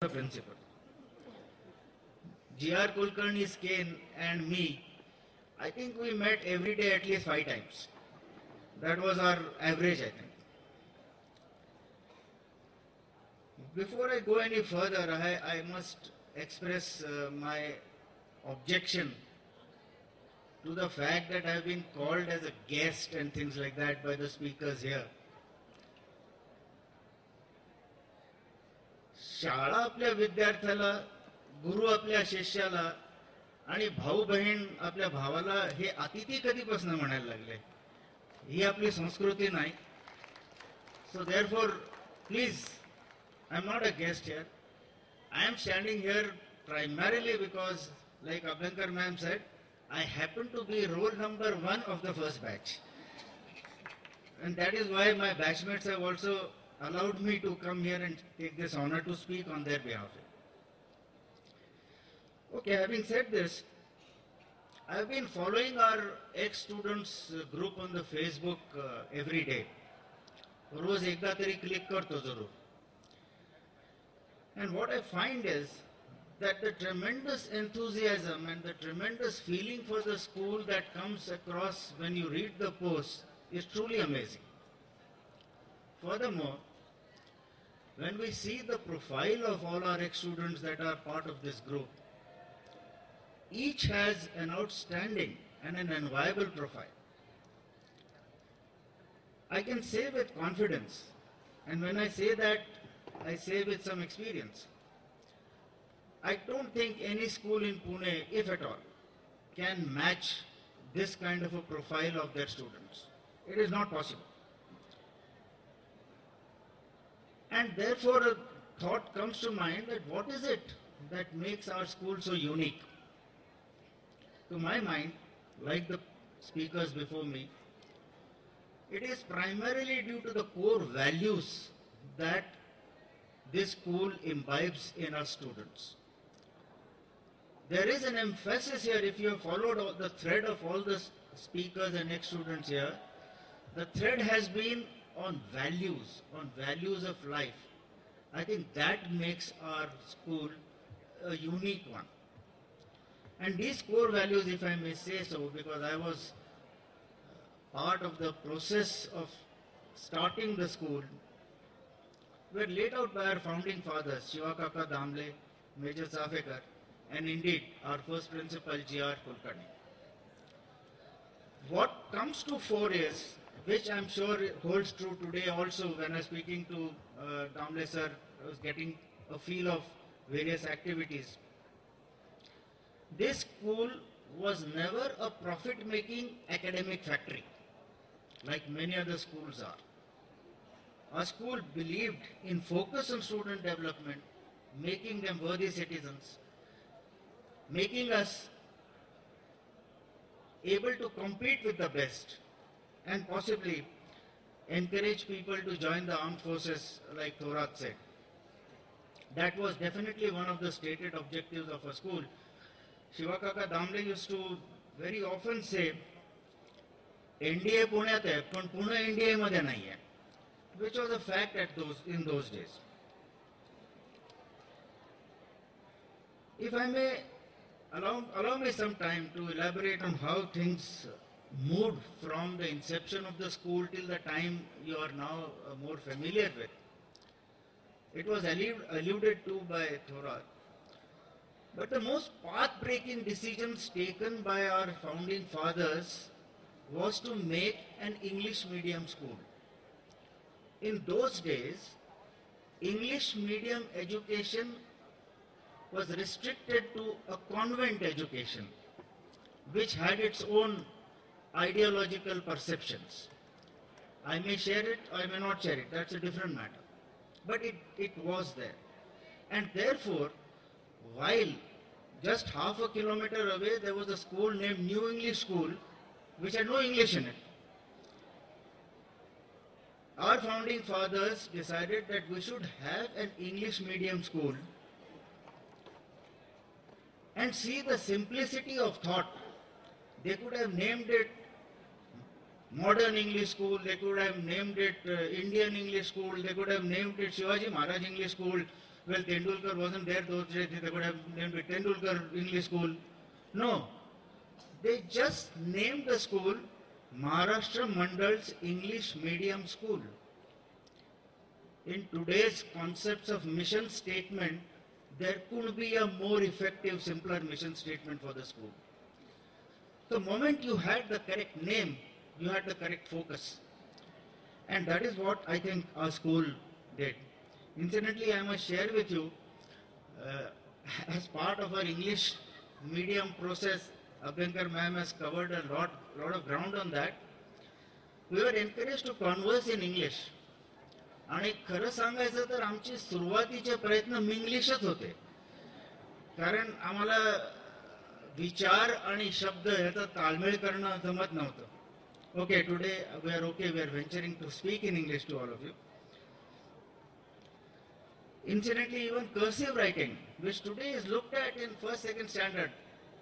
the principal. G.R. Kulkarni's Kane and me, I think we met every day at least 5 times. That was our average, I think. Before I go any further, I must express my objection to the fact that I have been called as a guest and things like that by the speakers here. शाळा आपल्या विद्यार्थ्याला, गुरु आपल्या शिष्याला आणि भाऊ बहीण आपल्या भावाला हे अतिथी कधीपासून म्हणायला लागले. ही आपली संस्कृती नाही. So therefore, please, I am not a guest here. I am standing here primarily because, like Abhankar ma'am said, I happen to be roll number 1 of the first batch. And that is why my batchmates have also allowed me to come here and take this honor to speak on their behalf. Okay, having said this, I have been following our ex-students group on the Facebook every day. रोज एकदा तरी click करतो जरूर. And what I find is that the tremendous enthusiasm and the tremendous feeling for the school that comes across when you read the post is truly amazing. Furthermore, when we see the profile of all our ex-students that are part of this group, each has an outstanding and an enviable profile. I can say with confidence, and when I say that, I say with some experience, I don't think any school in Pune, if at all, can match this kind of a profile of their students. It is not possible. And therefore a thought comes to mind that what is it that makes our school so unique? To my mind, like the speakers before me, it is primarily due to the core values that this school imbibes in our students. There is an emphasis here, if you have followed the thread of all the speakers and ex-students here, the thread has been on values of life. I think that makes our school a unique one. And these core values, if I may say so, because I was part of the process of starting the school, were laid out by our founding fathers, Shiva Kaka Damle, Major Safekar, and indeed our first principal, G.R. Kulkarni. What comes to fore is, which I'm sure holds true today also when I'm speaking to Damle sir, I was getting a feel of various activities. This school was never a profit-making academic factory, like many other schools are. Our school believed in focus on student development, making them worthy citizens, making us able to compete with the best, and possibly encourage people to join the armed forces, like Thorat said. That was definitely one of the stated objectives of a school. Shiva Kaka Damle used to very often say, NDA पुण्यात आहे, पण Pune NDA मध्ये नाही आहे, which was a fact in those days. If I may, allow me some time to elaborate on how things moved from the inception of the school till the time you are now more familiar with. It was alluded to by Thorat. But the most path-breaking decisions taken by our founding fathers was to make an English medium school. In those days, English medium education was restricted to a convent education, which had its own ideological perceptions. I may share it, I may not share it, that's a different matter. But it was there. And therefore, while just half a kilometer away there was a school named New English School, which had no English in it. Our founding fathers decided that we should have an English medium school and see the simplicity of thought. They could have named it Modern English School, they could have named it Indian English School, they could have named it Shivaji Maharaj English School, well, Tendulkar wasn't there those days, they could have named it Tendulkar English School. No, they just named the school Maharashtra Mandal's English Medium School. In today's concepts of mission statement, there couldn't be a more effective, simpler mission statement for the school. The moment you had the correct name, you had the correct focus. And that is what I think our school did. Incidentally, I must share with you, as part of our English medium process, Abhyankar ma'am has covered a lot of ground on that. We were encouraged to converse in English. आणि खरं सांगायचं तर आमचे सुरुवातीचे प्रयत्न मिंग्लिशच होते, कारण आम्हाला विचार आणि शब्द याचा ताळमेळ करणं जमत नव्हतं. Okay, today we are venturing to speak in English to all of you. Incidentally, even cursive writing, which today is looked at in first, second standard,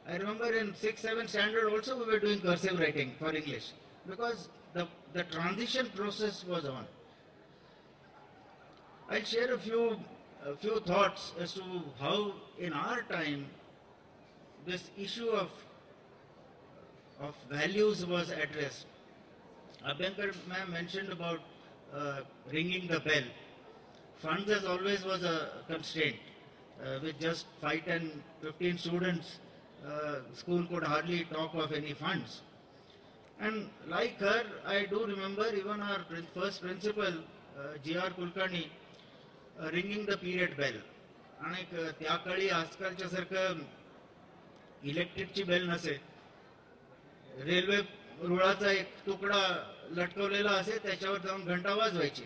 I remember in 6th, 7th standard also we were doing cursive writing for English, because the transition process was on. I'll share a few thoughts as to how in our time this issue of values was addressed. Abhyankar ma'am mentioned about ringing the bell. Funds as always was a constraint. With just 5, 10, 15 students, school could hardly talk of any funds. And like her, I do remember even our first principal, G.R. Kulkarni, ringing the period bell. आणि त्या काळी आजकालच्या सारखं इलेक्ट्रिकची bell नसे, railway रुळाचा एक तुकडा लटकवलेला असे, त्याच्यावर जाऊन घंटा वाजवायची.